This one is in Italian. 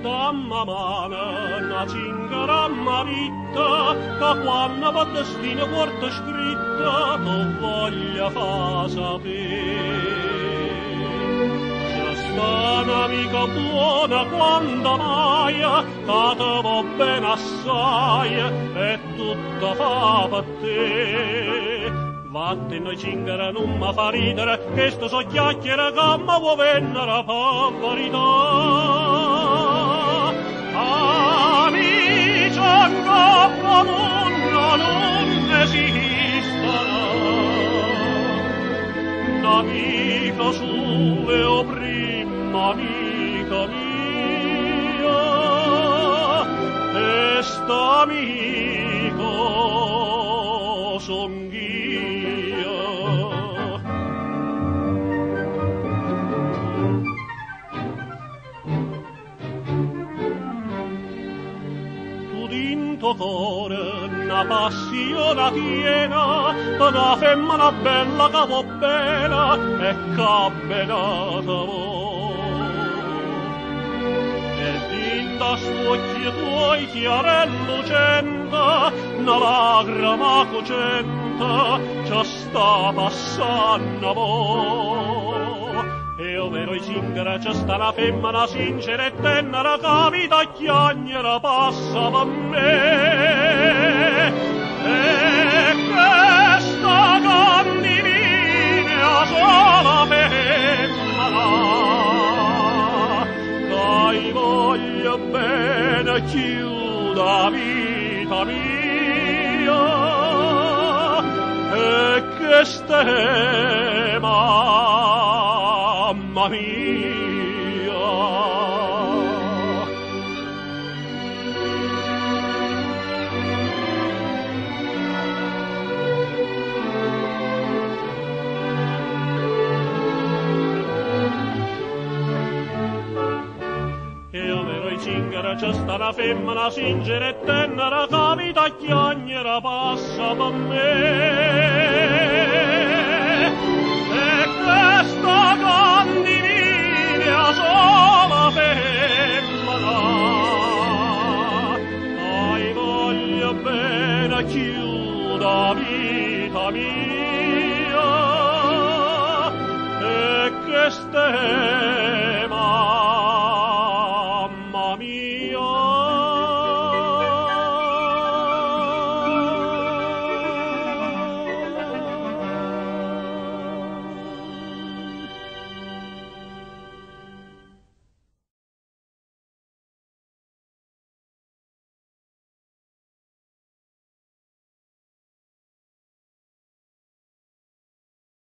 damma mana, una zingara maritta, che quando va destino porta scritta, non voglia fa sapere. C'è sta un'amica buona quando mai, che te va bene assai, e tutta fa per te. Vatte noi zingara non mi fa ridere, che sto so chiacchiere che mi vuoi vendere per verità. Amici ancora non esistono, un'amica sole o prima amica mia, e st'amico son io. Tu dinto cuore una passione tiena, una femmina bella che va bene e che benata da suocchi tuoi chiarello lucente, una lagrima cocente, ci sta passando mo'. E ovvero i zingara ci sta una femmina sincera e tenera, che vita chiagnera passa per me. E questa candidina sola femmina, dai voglio bene chiuda vita mia, e che ste mamma mia. Zingara c'è sta una femmina sincera e tenera, che vita chiagnera passa per me. E questa candidina sola femmina, dai voglio bene chiuda vita mia, e che ste